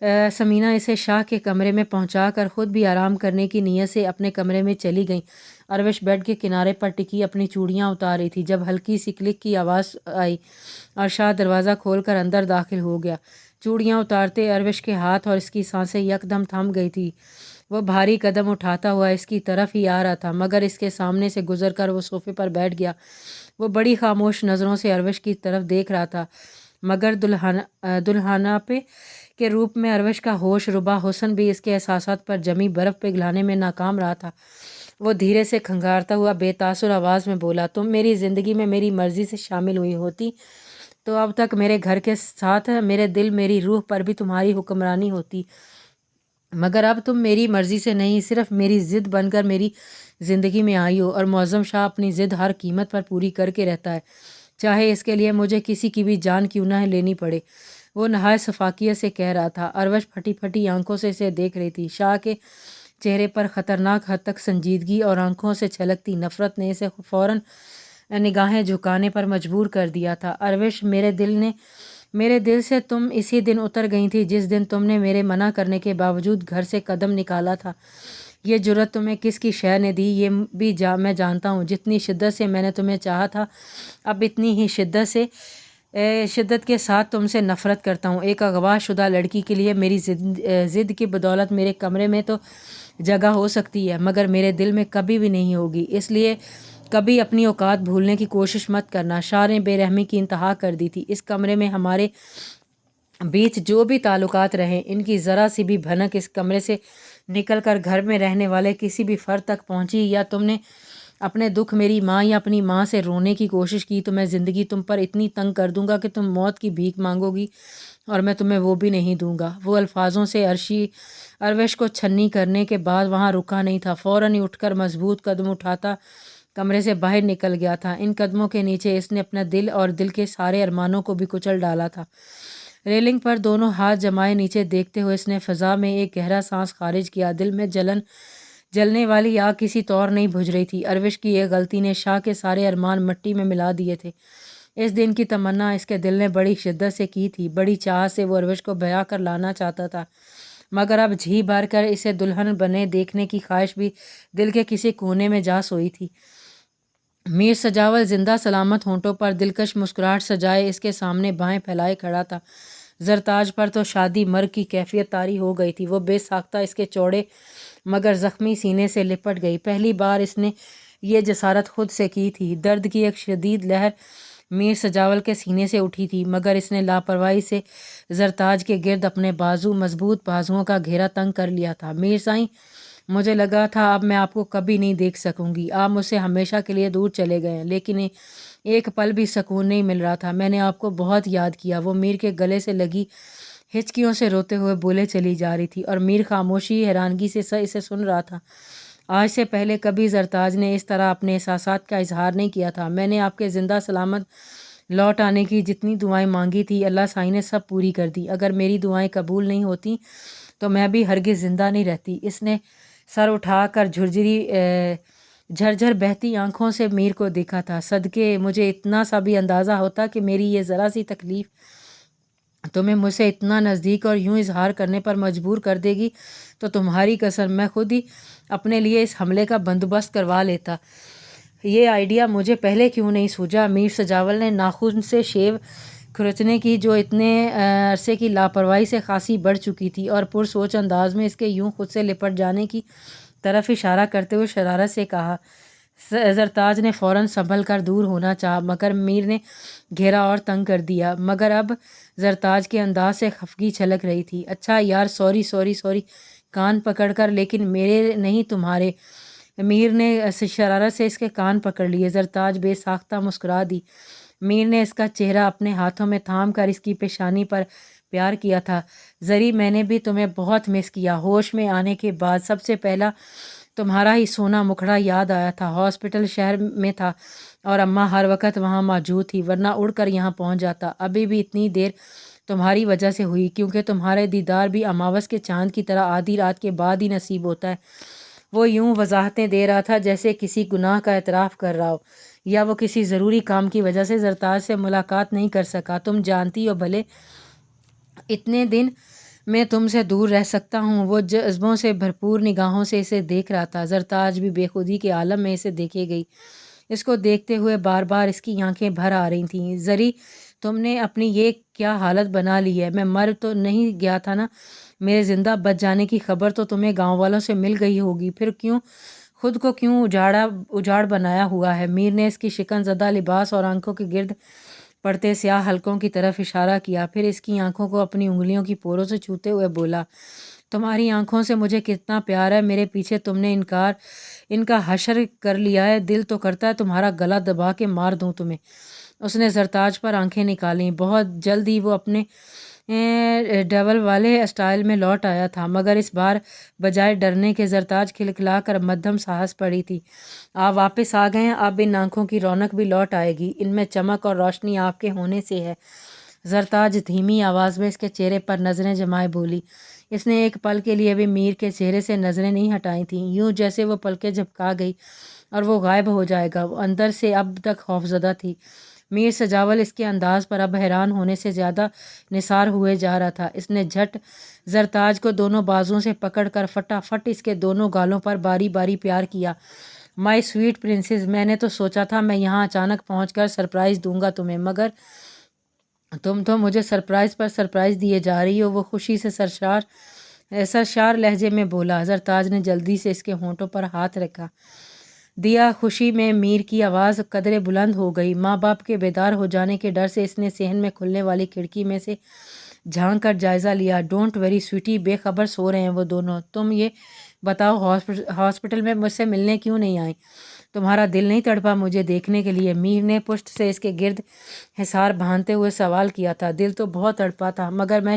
سمینہ اسے شاہ کے کمرے میں پہنچا کر خود بھی آرام کرنے کی نیت سے اپنے کمرے میں چلی گئیں۔ اروش بیڈ کے کنارے پر ٹکی اپنی چوڑیاں اتار رہی تھی جب ہلکی سی کلک کی آواز آئی اور شاہ دروازہ کھول کر اندر داخل ہو گیا۔ چوڑیاں اتارتے اروش کے ہاتھ اور اس کی سانسیں یکدم تھم گئی تھی۔ وہ بھاری قدم اٹھاتا ہوا اس کی طرف ہی آ رہا تھا مگر اس کے سامنے سے گزر کر وہ صوفے پر بیٹھ گیا۔ وہ بڑی خاموش نظروں سے اروش کی طرف دیکھ رہا تھا مگر دلہنہ کے روپ میں اروش کا ہوش ربا حسن بھی اس کے احساسات پر جمی برف پگھلانے میں ناکام رہا تھا۔ وہ دھیرے سے کھنگارتا ہوا بے تاثر آواز میں بولا، تم میری زندگی میں میری مرضی سے شامل ہوئی ہوتی تو اب تک میرے گھر کے ساتھ میرے دل میری روح پر بھی تمہاری حکمرانی ہوتی، مگر اب تم میری مرضی سے نہیں صرف میری ضد بن کر میری زندگی میں آئی ہو، اور معظم شاہ اپنی ضد ہر قیمت پر پوری کر کے رہتا ہے، چاہے اس کے لیے مجھے کسی کی بھی جان کیوں نہ لینی پڑے۔ وہ نہایت شفافیت سے کہہ رہا تھا۔ اروش پھٹی پھٹی آنکھوں سے اسے دیکھ رہی تھی۔ شاہ کے چہرے پر خطرناک حد تک سنجیدگی اور آنکھوں سے چھلکتی نفرت نے اسے فوراً نگاہیں جھکانے پر مجبور کر دیا تھا۔ اروش، میرے دل سے تم اسی دن اتر گئی تھی جس دن تم نے میرے منع کرنے کے باوجود گھر سے قدم نکالا تھا۔ یہ جرأت تمہیں کس کی شے نے دی یہ بھی میں جانتا ہوں۔ جتنی شدت سے میں نے تمہیں چاہا تھا اب اتنی ہی شدت کے ساتھ تم سے نفرت کرتا ہوں۔ ایک اغوا شدہ لڑکی کے لیے میری ضد کی بدولت میرے کمرے میں تو جگہ ہو سکتی ہے مگر میرے دل میں کبھی بھی نہیں ہوگی، اس لیے کبھی اپنی اوقات بھولنے کی کوشش مت کرنا۔ شاہ نے بے رحمی کی انتہا کر دی تھی۔ اس کمرے میں ہمارے بیچ جو بھی تعلقات رہے ان کی ذرا سی بھی بھنک اس کمرے سے نکل کر گھر میں رہنے والے کسی بھی فرد تک پہنچی یا تم نے اپنے دکھ میری ماں یا اپنی ماں سے رونے کی کوشش کی تو میں زندگی تم پر اتنی تنگ کر دوں گا کہ تم موت کی بھیک مانگو گی اور میں تمہیں وہ بھی نہیں دوں گا۔ وہ الفاظوں سے اروش کو چھنی کرنے کے بعد وہاں رکا نہیں تھا، فوراً ہی اٹھ کر مضبوط قدم اٹھاتا کمرے سے باہر نکل گیا تھا۔ ان قدموں کے نیچے اس نے اپنا دل اور دل کے سارے ارمانوں کو بھی کچل ڈالا تھا۔ ریلنگ پر دونوں ہاتھ جمائے نیچے دیکھتے ہوئے اس نے فضا میں ایک گہرا سانس خارج کیا۔ دل میں جلنے والی آگ کسی طور نہیں بجھ رہی تھی۔ اروش کی ایک غلطی نے شاہ کے سارے ارمان مٹی میں ملا دیے تھے۔ اس دن کی تمنا اس کے دل نے بڑی شدت سے کی تھی، بڑی چاہت سے وہ اروش کو بہا کر لانا چاہتا تھا، مگر اب جھی بھر کر اسے دلہن بنے دیکھنے کی خواہش بھی دل کے کسی کونے میں جا سوئی تھی۔ میر سجاول زندہ سلامت ہونٹوں پر دلکش مسکراہٹ سجائے اس کے سامنے بائیں پھیلائے کھڑا تھا۔ زرتاج پر تو شادی مرگ کی کیفیت طاری ہو گئی تھی۔ وہ بے ساختہ اس کے چوڑے مگر زخمی سینے سے لپٹ گئی۔ پہلی بار اس نے یہ جسارت خود سے کی تھی۔ درد کی ایک شدید لہر میر سجاول کے سینے سے اٹھی تھی مگر اس نے لاپرواہی سے زرتاج کے گرد اپنے مضبوط بازوؤں کا گھیرا تنگ کر لیا تھا۔ میر سائیں، مجھے لگا تھا اب میں آپ کو کبھی نہیں دیکھ سکوں گی۔ آپ مجھ سے ہمیشہ کے لیے دور چلے گئے ہیں لیکن ایک پل بھی سکون نہیں مل رہا تھا۔ میں نے آپ کو بہت یاد کیا۔ وہ میر کے گلے سے لگی ہچکیوں سے روتے ہوئے بولے چلی جا رہی تھی اور میر خاموشی حیرانگی سے اسے سن رہا تھا۔ آج سے پہلے کبھی زرتاج نے اس طرح اپنے احساسات کا اظہار نہیں کیا تھا۔ میں نے آپ کے زندہ سلامت لوٹ آنے کی جتنی دعائیں مانگی تھی اللہ سائی نے سب پوری کر دی۔ اگر میری دعائیں قبول نہیں ہوتی تو میں بھی ہرگز زندہ نہیں رہتی۔ اس نے سر اٹھا کر جھرجھر بہتی آنکھوں سے میر کو دیکھا تھا۔ صدقے مجھے اتنا سا بھی اندازہ ہوتا کہ میری یہ ذرا سی تکلیف تمہیں مجھ سے اتنا نزدیک اور یوں اظہار کرنے پر مجبور کر دے گی تو تمہاری قسم میں خود ہی اپنے لیے اس حملے کا بندوبست کروا لیتا۔ یہ آئیڈیا مجھے پہلے کیوں نہیں سوجا؟ میر سجاول نے ناخن سے شیو کھرچنے کی جو اتنے عرصے کی لاپرواہی سے خاصی بڑھ چکی تھی اور پرسوچ انداز میں اس کے یوں خود سے لپٹ جانے کی طرف اشارہ کرتے ہوئے شرارت سے کہا۔ زرتاج نے فوراً سنبھل کر دور ہونا چاہا مگر میر نے گھیرا اور تنگ کر دیا۔ مگر اب زرتاج کے انداز سے خفگی چھلک رہی تھی۔ اچھا یار، سوری کان پکڑ کر، لیکن میرے نہیں تمہارے۔ میر نے شرارت سے اس کے کان پکڑ لیے۔ زرتاج بے ساختہ مسکرا دی۔ میر نے اس کا چہرہ اپنے ہاتھوں میں تھام کر اس کی پیشانی پر پیار کیا تھا۔ زری، میں نے بھی تمہیں بہت مس کیا۔ ہوش میں آنے کے بعد سب سے پہلا تمہارا ہی سونا مکھڑا یاد آیا تھا۔ ہاسپٹل شہر میں تھا اور اماں ہر وقت وہاں موجود تھی ورنہ اڑ کر یہاں پہنچ جاتا۔ ابھی بھی اتنی دیر تمہاری وجہ سے ہوئی کیونکہ تمہارے دیدار بھی اماوس کے چاند کی طرح آدھی رات کے بعد ہی نصیب ہوتا ہے۔ وہ یوں وضاحتیں دے رہا تھا جیسے کسی گناہ کا اعتراف کر رہا ہو یا وہ کسی ضروری کام کی وجہ سے زرتاج سے ملاقات نہیں کر سکا۔ تم جانتی ہو بھلے اتنے دن میں تم سے دور رہ سکتا ہوں۔ وہ جذبوں سے بھرپور نگاہوں سے اسے دیکھ رہا تھا۔ زرتاج بھی بے خودی کے عالم میں اسے دیکھے گئی۔ اس کو دیکھتے ہوئے بار بار اس کی آنکھیں بھر آ رہی تھیں۔ زری، تم نے اپنی یہ کیا حالت بنا لی ہے؟ میں مر تو نہیں گیا تھا نا؟ میرے زندہ بچ جانے کی خبر تو تمہیں گاؤں والوں سے مل گئی ہوگی، پھر خود کو کیوں اجاڑ بنایا ہوا ہے؟ میر نے اس کی شکن زدہ لباس اور آنکھوں کے گرد پڑتے سیاہ حلقوں کی طرف اشارہ کیا، پھر اس کی آنکھوں کو اپنی انگلیوں کی پوروں سے چھوتے ہوئے بولا، تمہاری آنکھوں سے مجھے کتنا پیار ہے، میرے پیچھے تم نے ان کا حشر کر لیا ہے، دل تو کرتا ہے تمہارا گلا دبا کے مار دوں تمہیں۔ اس نے زرتاج پر آنکھیں نکالیں۔ بہت جلد ہی وہ اپنے ڈبل والے اسٹائل میں لوٹ آیا تھا، مگر اس بار بجائے ڈرنے کے زرتاج کھلکھلا کر مدھم سانس پڑی تھی۔ آپ واپس آ گئے ہیں، اب ان آنکھوں کی رونق بھی لوٹ آئے گی، ان میں چمک اور روشنی آپ کے ہونے سے ہے۔ زرتاج دھیمی آواز میں اس کے چہرے پر نظریں جمائے بولی۔ اس نے ایک پل کے لیے بھی میر کے چہرے سے نظریں نہیں ہٹائی تھیں، یوں جیسے وہ پلکیں جھپکا گئی اور وہ غائب ہو جائے گا۔ وہ اندر سے اب تک خوفزدہ تھی۔ میر سجاول اس کے انداز پر اب حیران ہونے سے زیادہ نثار ہوئے جا رہا تھا۔ اس نے جھٹ زرتاج کو دونوں بازوؤں سے پکڑ کر فٹافٹ اس کے دونوں گالوں پر باری باری پیار کیا۔ مائی سویٹ پرنسس، میں نے تو سوچا تھا میں یہاں اچانک پہنچ کر سرپرائز دوں گا تمہیں، مگر تم تو مجھے سرپرائز پر سرپرائز دیے جا رہی ہو، وہ خوشی سے سرشار لہجے میں بولا۔ زرتاج نے جلدی سے اس کے ہونٹوں پر ہاتھ رکھا دیا۔ خوشی میں میر کی آواز قدرے بلند ہو گئی۔ ماں باپ کے بیدار ہو جانے کے ڈر سے اس نے صحن میں کھلنے والی کھڑکی میں سے جھانک کر جائزہ لیا۔ ڈونٹ وری سویٹی، بے خبر سو رہے ہیں وہ دونوں۔ تم یہ بتاؤ ہاسپٹل میں مجھ سے ملنے کیوں نہیں آئیں؟ تمہارا دل نہیں تڑپا مجھے دیکھنے کے لیے؟ میر نے پشت سے اس کے گرد حصار باندھتے ہوئے سوال کیا تھا۔ دل تو بہت تڑپا تھا، مگر میں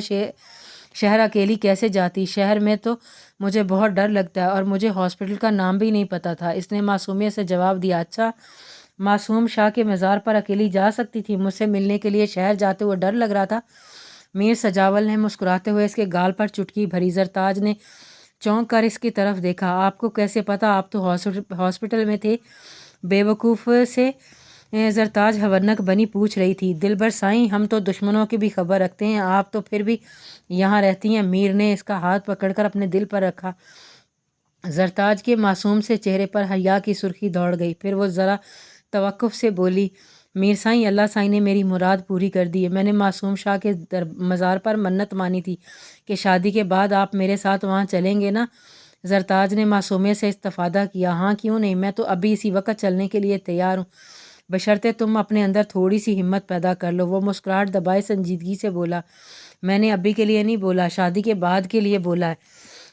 شہر اکیلی کیسے جاتی؟ شہر میں تو مجھے بہت ڈر لگتا ہے، اور مجھے ہاسپٹل کا نام بھی نہیں پتہ تھا۔ اس نے معصومیت سے جواب دیا۔ اچھا، معصوم شاہ کے مزار پر اکیلی جا سکتی تھی؟ مجھ سے ملنے کے لیے شہر جاتے ہوئے ڈر لگ رہا تھا؟ میر سجاول نے مسکراتے ہوئے اس کے گال پر چٹکی بھری۔ زرتاج نے چونک کر اس کی طرف دیکھا۔ آپ کو کیسے پتہ؟ آپ تو ہاسپٹل میں تھے۔ بے وقوف سے زرتاج حورنک بنی پوچھ رہی تھی۔ دلبر سائیں، ہم تو دشمنوں کی بھی خبر رکھتے ہیں، آپ تو پھر بھی یہاں رہتی ہیں۔ میر نے اس کا ہاتھ پکڑ کر اپنے دل پر رکھا۔ زرتاج کے معصوم سے چہرے پر حیا کی سرخی دوڑ گئی، پھر وہ ذرا توقف سے بولی، میر سائیں، اللہ سائیں نے میری مراد پوری کر دی ہے۔ میں نے معصوم شاہ کے مزار پر منت مانی تھی کہ شادی کے بعد آپ میرے ساتھ وہاں چلیں گے نا؟ زرتاج نے معصومیت سے استفادہ کیا۔ ہاں، کیوں نہیں، میں تو ابھی اسی وقت چلنے کے لیے تیار ہوں، بشرطے تم اپنے اندر تھوڑی سی ہمت پیدا کر لو۔ وہ مسکراہٹ دبائے سنجیدگی سے بولا، میں نے ابھی کے لیے نہیں بولا، شادی کے بعد کے لیے بولا ہے۔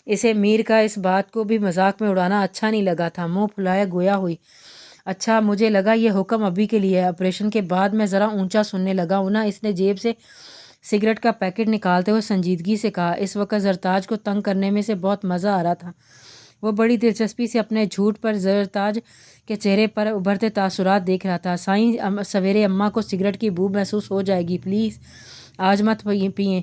اسے میر کا اس بات کو بھی مذاق میں اڑانا اچھا نہیں لگا تھا۔ منہ پھلائے گویا ہوئی، اچھا، مجھے لگا یہ حکم ابھی کے لیے ہے، آپریشن کے بعد میں ذرا اونچا سننے لگا ہوں نا۔ اس نے جیب سے سگریٹ کا پیکٹ نکالتے ہوئے سنجیدگی سے کہا۔ اس وقت زرتاج کو تنگ کرنے میں سے بہت مزہ آ رہا تھا۔ وہ بڑی دلچسپی سے اپنے جھوٹ پر زرتاج کے چہرے پر ابھرتے تاثرات دیکھ رہا تھا۔ سائیں، سویرے اماں کو سگریٹ کی بو محسوس ہو جائے گی، پلیز آج مت پئیں۔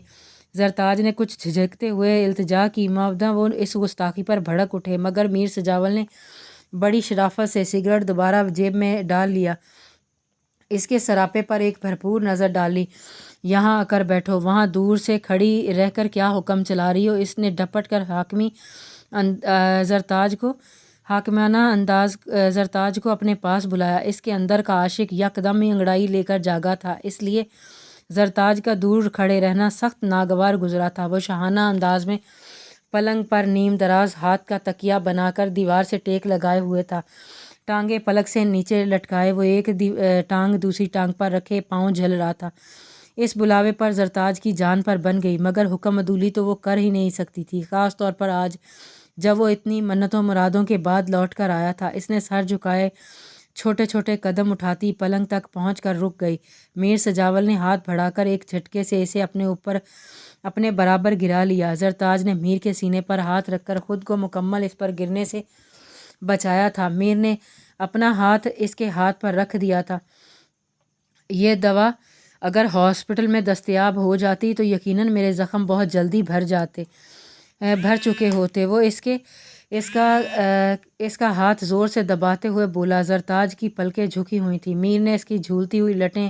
زرتاج نے کچھ جھجکتے ہوئے التجا کی۔ مابعد وہ اس گستاخی پر بھڑک اٹھے، مگر میر سجاول نے بڑی شرافت سے سگریٹ دوبارہ جیب میں ڈال لیا، اس کے سراپے پر ایک بھرپور نظر ڈالی۔ یہاں آ کر بیٹھو، وہاں دور سے کھڑی رہ کر کیا حکم چلا رہی ہو؟ اس نے ڈپٹ کر حاکمانہ انداز زرتاج کو اپنے پاس بلایا۔ اس کے اندر کا عاشق یکدم ہی انگڑائی لے کر جاگا تھا، اس لیے زرتاج کا دور کھڑے رہنا سخت ناگوار گزرا تھا۔ وہ شاہانہ انداز میں پلنگ پر نیم دراز ہاتھ کا تکیہ بنا کر دیوار سے ٹیک لگائے ہوئے تھا، ٹانگیں پلک سے نیچے لٹکائے وہ ایک ٹانگ دوسری ٹانگ پر رکھے پاؤں جھل رہا تھا۔ اس بلاوے پر زرتاج کی جان پر بن گئی، مگر حکم عدولی تو وہ کر ہی نہیں سکتی تھی، خاص طور پر آج جب وہ اتنی منتوں مرادوں کے بعد لوٹ کر آیا تھا۔ اس نے سر جھکائے چھوٹے چھوٹے قدم اٹھاتی پلنگ تک پہنچ کر رک گئی۔ میر سجاول نے ہاتھ بڑھا کر ایک جھٹکے سے اسے اپنے برابر گرا لیا۔ زرتاج نے میر کے سینے پر ہاتھ رکھ کر خود کو مکمل اس پر گرنے سے بچایا تھا۔ میر نے اپنا ہاتھ اس کے ہاتھ پر رکھ دیا تھا۔ یہ دوا اگر ہاسپٹل میں دستیاب ہو جاتی تو یقیناً میرے زخم بہت جلدی بھر چکے ہوتے۔ وہ اس کا ہاتھ زور سے دباتے ہوئے بولا۔ زرتاج کی پلکیں جھکی ہوئی تھیں۔ میر نے اس کی جھولتی ہوئی لٹیں